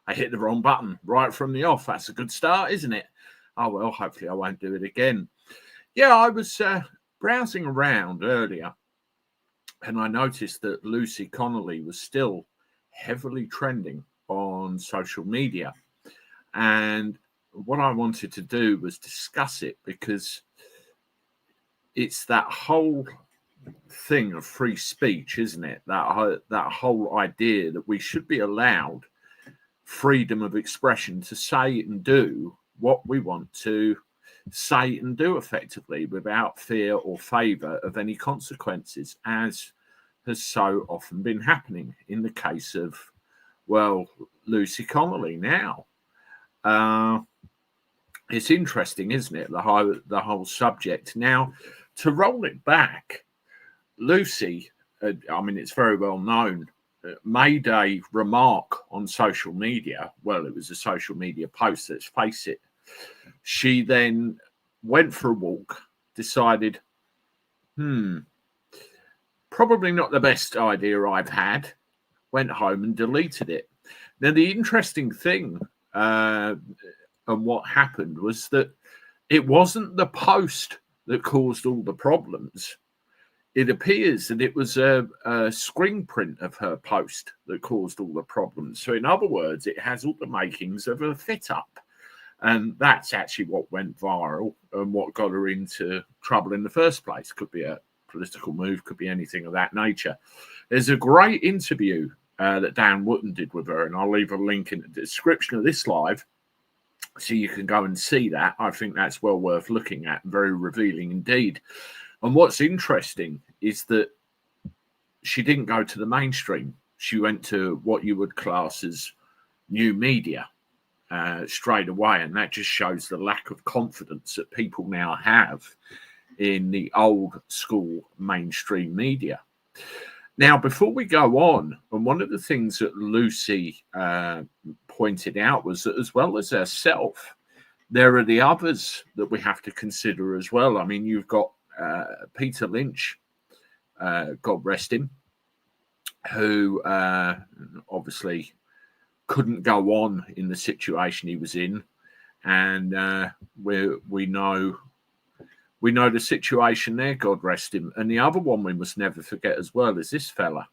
I hit the wrong button right from the off. That's a good start, isn't it? Oh, well, hopefully I won't do it again. Yeah, I was browsing around earlier and I noticed that Lucy Connelly was still heavily trending on social media. And what I wanted to do was discuss it because it's that whole thing of free speech, isn't it? That whole idea that we should be allowed freedom of expression to say and do what we want to say and do effectively without fear or favour of any consequences, as has so often been happening in the case of, well, Lucy Connelly now. It's interesting, isn't it, the whole subject. Now, to roll it back, Lucy, I mean, it's very well known, made a remark on social media. Well, it was a social media post, let's face it. She then went for a walk, decided, probably not the best idea I've had, went home and deleted it. Now, the interesting thing and what happened was that it wasn't the post that caused all the problems. It appears that it was a screen print of her post that caused all the problems. So in other words, it has all the makings of a fit-up. And that's actually what went viral and what got her into trouble in the first place. Could be a political move, could be anything of that nature. There's a great interview that Dan Wootton did with her, and I'll leave a link in the description of this live so you can go and see that. I think that's well worth looking at, very revealing indeed. And what's interesting is that she didn't go to the mainstream. She went to what you would class as new media straight away. And that just shows the lack of confidence that people now have in the old school mainstream media. Now, before we go on, and one of the things that Lucy pointed out was that as well as herself, there are the others that we have to consider as well. I mean, you've got Peter Lynch, God rest him, who obviously couldn't go on in the situation he was in, and we know the situation there, God rest him. And the other one we must never forget as well is this fella,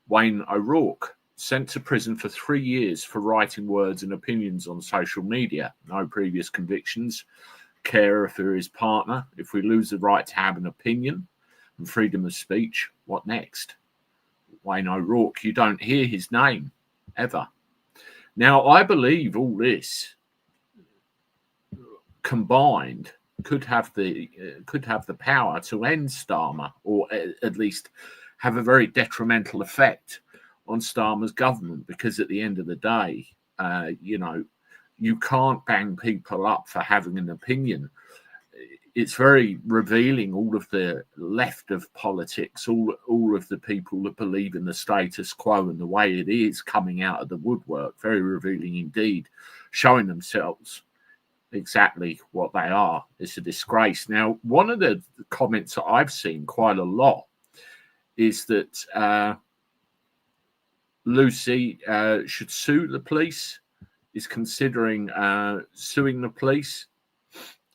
Wayne O'Rourke, sent to prison for 3 years for writing words and opinions on social media. No previous convictions. Carer for his partner. If we lose the right to have an opinion and freedom of speech, what next? Wayne O'Rourke, you don't hear his name ever. Now, I believe all this combined could have the power to end Starmer, or at least have a very detrimental effect on Starmer's government, because at the end of the day, you can't bang people up for having an opinion. It's very revealing, all of the left of politics, all of the people that believe in the status quo and the way it is coming out of the woodwork. Very revealing indeed, showing themselves exactly what they are. It's a disgrace. Now, one of the comments that I've seen quite a lot is that Lucy should sue the police, is considering suing the police.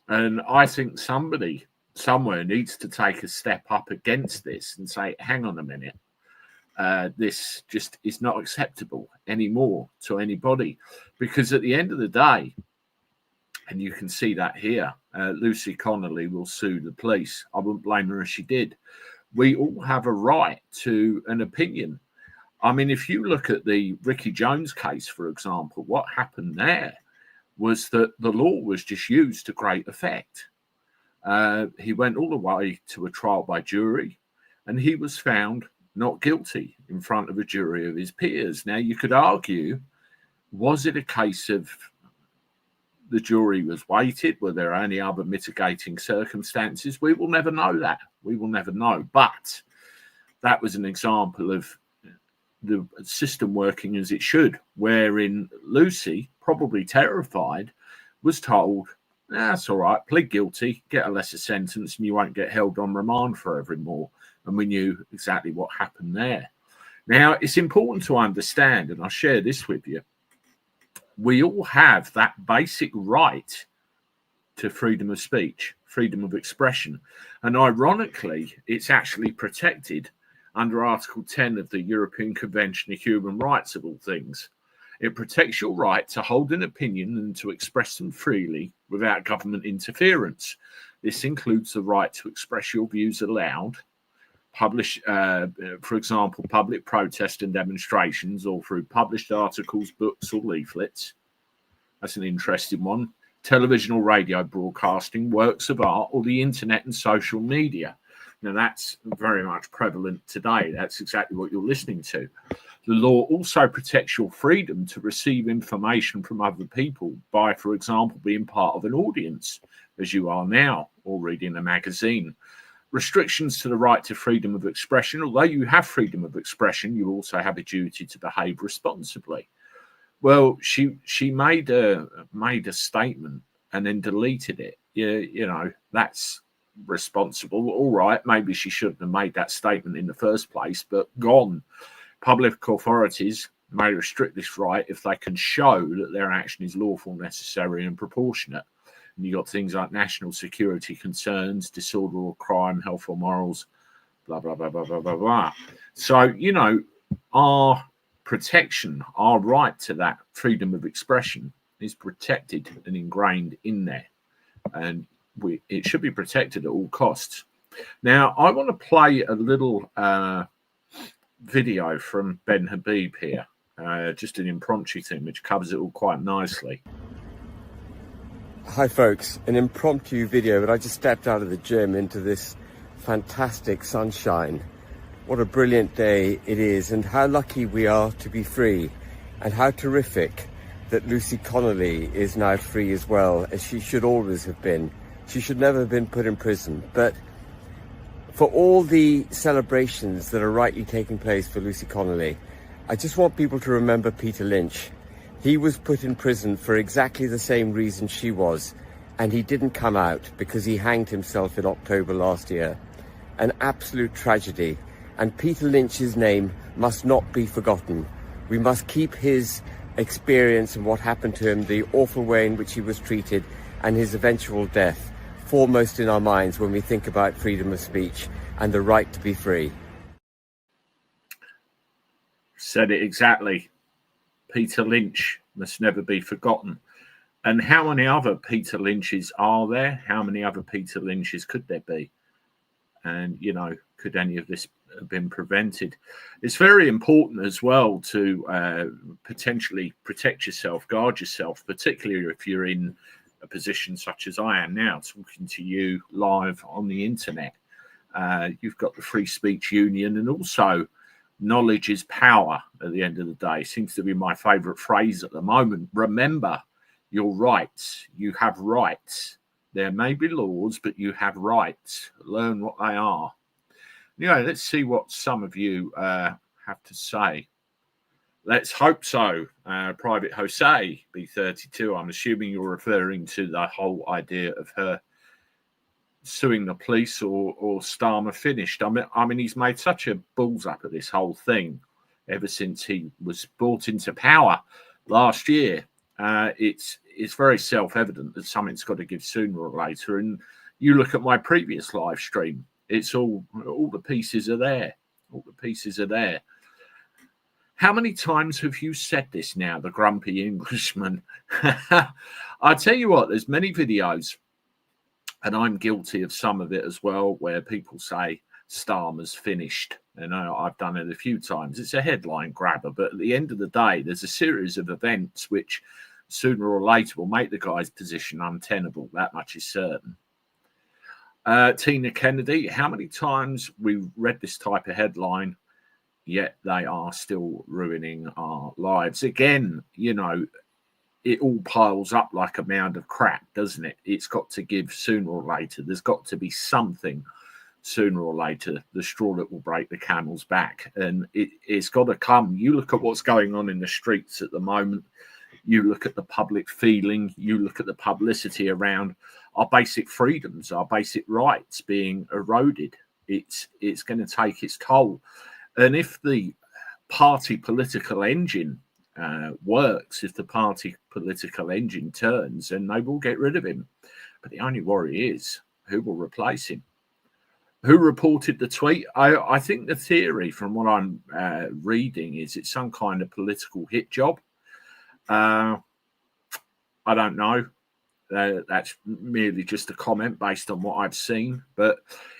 And I think somebody somewhere needs to take a step up against this and say, hang on a minute, this just is not acceptable anymore to anybody. Because at the end of the day, and you can see that here, Lucy Connelly will sue the police. I wouldn't blame her if she did. We all have a right to an opinion. I mean, if you look at the Ricky Jones case, for example, what happened there was that the law was just used to great effect. He went all the way to a trial by jury, and he was found not guilty in front of a jury of his peers. Now, you could argue, was it a case of the jury was weighted? Were there any other mitigating circumstances? We will never know that. We will never know. But that was an example of the system working as it should, wherein Lucy, probably terrified, was told, that's all right, plead guilty, get a lesser sentence, and you won't get held on remand forever more. And we knew exactly what happened there. Now, it's important to understand, and I'll share this with you, we all have that basic right to freedom of speech, freedom of expression. And ironically, it's actually protected under Article 10 of the European Convention of Human Rights, of all things. It protects your right to hold an opinion and to express them freely without government interference. This includes the right to express your views aloud, publish, for example, public protest and demonstrations, or through published articles, books, or leaflets. That's an interesting one. Television or radio broadcasting, works of art, or the internet and social media. Now, that's very much prevalent today. That's exactly what you're listening to. The law also protects your freedom to receive information from other people by, for example, being part of an audience, as you are now, or reading a magazine. Restrictions to the right to freedom of expression. Although you have freedom of expression, you also have a duty to behave responsibly. Well, she made a statement and then deleted it. You know, that's responsible. All right, maybe she shouldn't have made that statement in the first place, but gone. Public authorities may restrict this right if they can show that their action is lawful, necessary, and proportionate. And you got things like national security concerns, disorder or crime, health or morals, blah, blah, blah, blah, blah, blah, blah. So, you know, our protection, our right to that freedom of expression is protected and ingrained in there. And it should be protected at all costs. Now, I want to play a little video from Ben Habib here, just an impromptu thing, which covers it all quite nicely. Hi folks, an impromptu video, but I just stepped out of the gym into this fantastic sunshine. What a brilliant day it is, and how lucky we are to be free, and how terrific that Lucy Connelly is now free as well, as she should always have been. She should never have been put in prison. But for all the celebrations that are rightly taking place for Lucy Connelly, I just want people to remember Peter Lynch. He was put in prison for exactly the same reason she was, and he didn't come out because he hanged himself in October last year. An absolute tragedy. And Peter Lynch's name must not be forgotten. We must keep his experience and what happened to him, the awful way in which he was treated, and his eventual death foremost in our minds when we think about freedom of speech and the right to be free. Said it exactly. Peter Lynch must never be forgotten. And how many other Peter Lynches are there? How many other Peter Lynches could there be? And, you know, could any of this have been prevented? It's very important as well to potentially protect yourself, guard yourself, particularly if you're in a position such as I am now, talking to you live on the internet. You've got the Free Speech Union, and also knowledge is power at the end of the day. Seems to be my favorite phrase at the moment. Remember your rights. You have rights. There may be laws, but you have rights. Learn what they are. You know, let's see what some of you have to say. Let's hope so. Private Jose, B32. I'm assuming you're referring to the whole idea of her suing the police or Starmer finished. I mean, he's made such a balls up of this whole thing ever since he was brought into power last year. It's very self-evident that something's got to give sooner or later. And you look at my previous live stream, it's all the pieces are there. All the pieces are there. How many times have you said this now, the grumpy Englishman? I tell you what, there's many videos, and I'm guilty of some of it as well, where people say Starmer's finished. And I've done it a few times. It's a headline grabber, but at the end of the day, there's a series of events which sooner or later will make the guy's position untenable. That much is certain. Tina Kennedy, how many times we read this type of headline, yet they are still ruining our lives? Again, you know, it all piles up like a mound of crap, doesn't it? It's got to give sooner or later. There's got to be something sooner or later, the straw that will break the camel's back. And it's got to come. You look at what's going on in the streets at the moment. You look at the public feeling. You look at the publicity around our basic freedoms, our basic rights being eroded. It's going to take its toll. And if the party political engine works, if the party political engine turns, and they will get rid of him. But the only worry is, who will replace him? Who reported the tweet? I think the theory, from what I'm reading, is it's some kind of political hit job. I don't know. That's merely just a comment based on what I've seen, but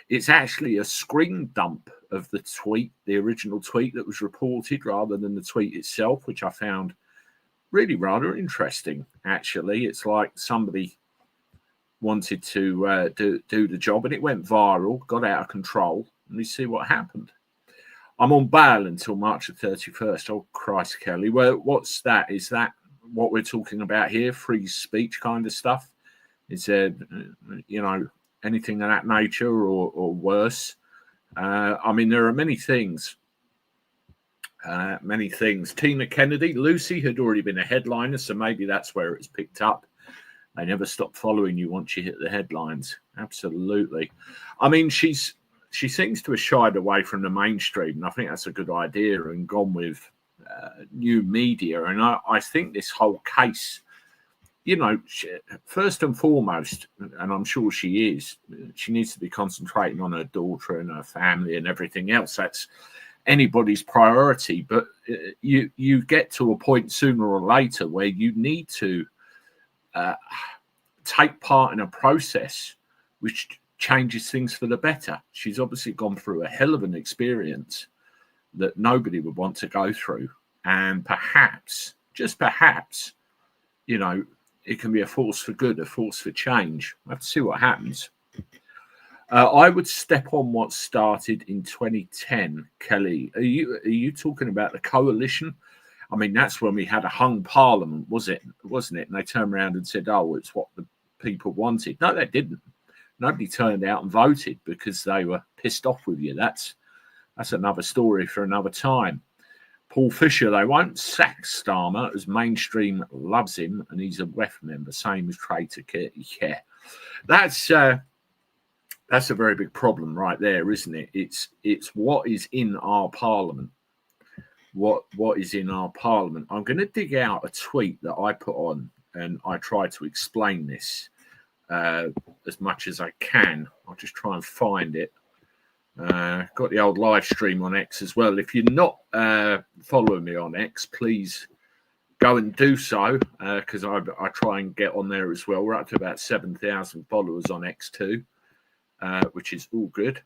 it's actually a screen dump of the tweet, the original tweet that was reported, rather than the tweet itself, which I found really rather interesting, actually. It's like somebody wanted to do the job, and it went viral, got out of control, and we see what happened. I'm on bail until March the 31st. Oh, Christ, Kelly. Well, what's that? Is that what we're talking about here? Free speech kind of stuff? Is there, anything of that nature or worse? I mean, there are many things. Tina Kennedy, Lucy had already been a headliner, so maybe that's where it's picked up. They never stop following you once you hit the headlines. Absolutely. I mean, she seems to have shied away from the mainstream, and I think that's a good idea, and gone with new media. And I think this whole case, first and foremost, and I'm sure she is, she needs to be concentrating on her daughter and her family and everything else. That's anybody's priority. But you get to a point sooner or later where you need to take part in a process which changes things for the better. She's obviously gone through a hell of an experience that nobody would want to go through. And perhaps, just perhaps, it can be a force for good, a force for change. We'll have to see what happens. I would step on what started in 2010, Kelly. Are you talking about the coalition? I mean, that's when we had a hung parliament, wasn't it? And they turned around and said, oh, it's what the people wanted. No, they didn't. Nobody turned out and voted because they were pissed off with you. That's another story for another time. Paul Fisher, they won't sack Starmer as mainstream loves him and he's a WEF member, same as Traitor Kit. Yeah, that's a very big problem right there, isn't it? It's what is in our parliament. What is in our parliament. I'm going to dig out a tweet that I put on, and I try to explain this as much as I can. I'll just try and find it. Got the old live stream on X as well. If you're not following me on X, please go and do so, because I try and get on there as well. We're up to about 7,000 followers on X too, which is all good.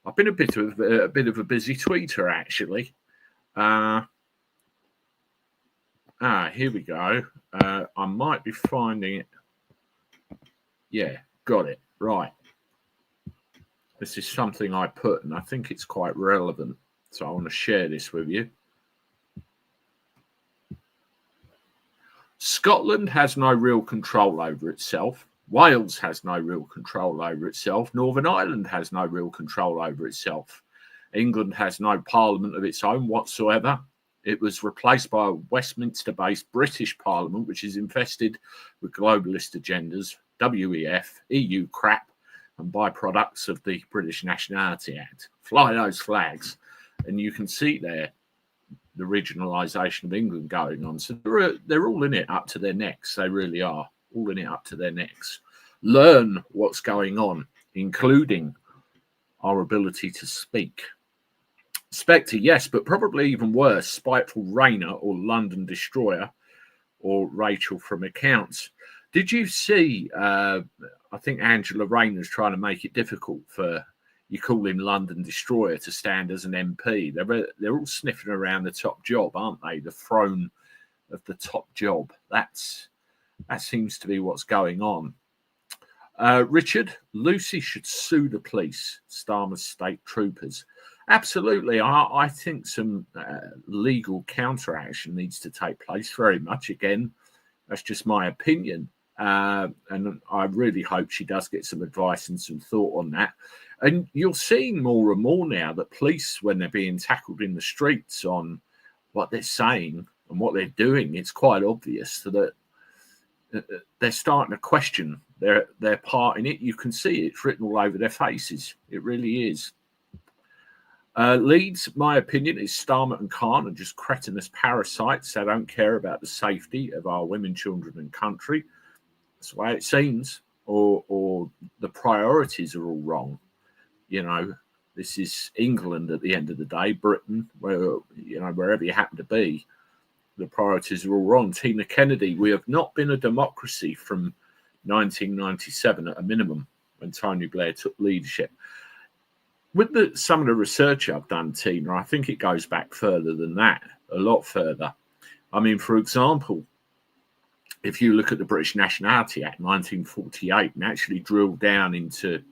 I've been a bit of a busy tweeter, actually. Here we go. I might be finding it. Yeah, got it. Right. This is something I put, and I think it's quite relevant. So I want to share this with you. Scotland has no real control over itself. Wales has no real control over itself. Northern Ireland has no real control over itself. England has no parliament of its own whatsoever. It was replaced by a Westminster-based British parliament, which is infested with globalist agendas, WEF, EU crap, and byproducts of the British Nationality Act. Fly those flags. And you can see there the regionalisation of England going on. So they're all in it up to their necks. They really are. All in it up to their necks. Learn what's going on, including our ability to speak. Spectre, yes, but probably even worse, Spiteful Rainer or London Destroyer or Rachel from Accounts. Did you see, I think Angela Rayner's trying to make it difficult for, you call him London Destroyer, to stand as an MP. They're all sniffing around the top job, aren't they? The throne of the top job. That seems to be what's going on. Richard, Lucy should sue the police, Starmer's state troopers. Absolutely. I think some legal counteraction needs to take place very much. Again, that's just my opinion. And I really hope she does get some advice and some thought on that. And you're seeing more and more now that police, when they're being tackled in the streets on what they're saying and what they're doing, it's quite obvious that they're starting to question their part in it. You can see it's written all over their faces. It really is. Leeds, my opinion, is Starmer and Khan are just cretinous parasites. They don't care about the safety of our women, children, and country. That's the way it seems. Or the priorities are all wrong. You know, this is England at the end of the day, Britain, where, you know, wherever you happen to be, the priorities are all wrong. Tina Kennedy, we have not been a democracy from 1997 at a minimum, when Tony Blair took leadership. With some of the research I've done, Tina, I think it goes back further than that, a lot further. I mean, for example, if you look at the British Nationality Act 1948 and actually drill down into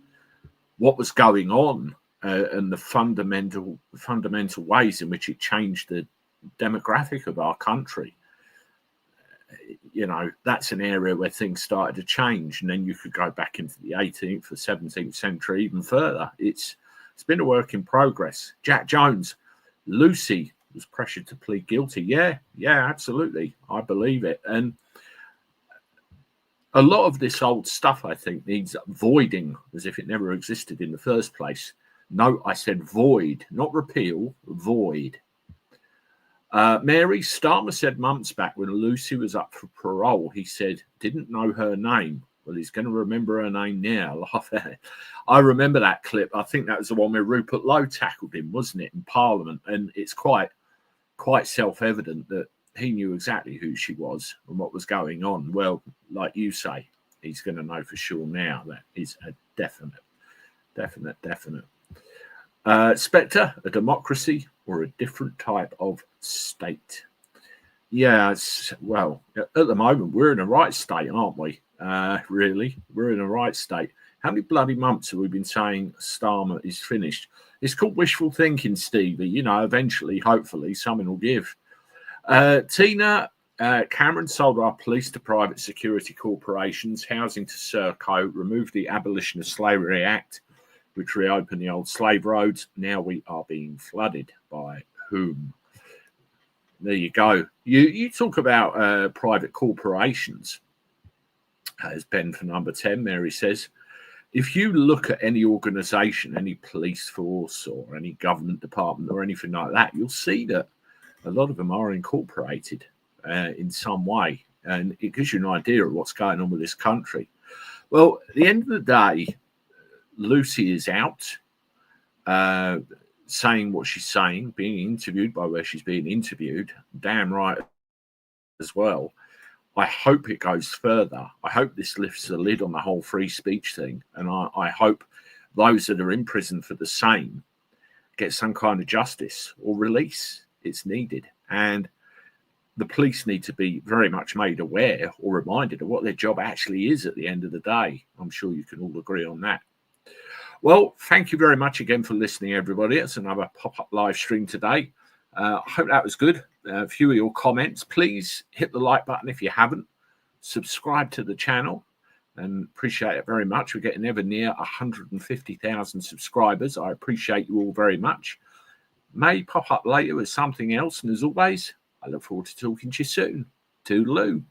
what was going on and the fundamental ways in which it changed the demographic of our country, you know, that's an area where things started to change. And then you could go back into the 18th or 17th century, even further. It's been a work in progress. Jack Jones, Lucy was pressured to plead guilty. Yeah, absolutely. I believe it. And a lot of this old stuff, I think, needs voiding, as if it never existed in the first place. No, I said void, not repeal, void. Mary, Starmer said months back when Lucy was up for parole, he said, didn't know her name. Well, he's going to remember her name now. I remember that clip. I think that was the one where Rupert Lowe tackled him, wasn't it, in Parliament? And it's quite self-evident that he knew exactly who she was and what was going on. Well, like you say, he's going to know for sure now. That is a definite. Spectre, a democracy or a different type of state? Yeah, well, at the moment, we're in a right state, aren't we? Really, we're in a right state. How many bloody months have we been saying Starmer is finished? It's called wishful thinking, Stevie. You know, eventually, hopefully, something will give. Tina, Cameron sold our police to private security corporations, housing to Serco, removed the Abolition of Slavery Act, which reopened the old slave roads. Now we are being flooded by whom? There you go. You talk about private corporations. As Ben for number 10, Mary says, if you look at any organisation, any police force or any government department or anything like that, you'll see that a lot of them are incorporated in some way. And it gives you an idea of what's going on with this country. Well, at the end of the day, Lucy is out saying what she's saying, being interviewed by where she's being interviewed. Damn right as well. I hope it goes further. I hope this lifts the lid on the whole free speech thing. And I hope those that are in prison for the same get some kind of justice or release. It's needed. And the police need to be very much made aware or reminded of what their job actually is at the end of the day. I'm sure you can all agree on that. Well, thank you very much again for listening, everybody. It's another pop-up live stream today. I hope that was good. A few of your comments. Please hit the like button if you haven't. Subscribe to the channel and appreciate it very much. We're getting ever near 150,000 subscribers. I appreciate you all very much. May pop up later with something else. And as always, I look forward to talking to you soon. Toodaloo.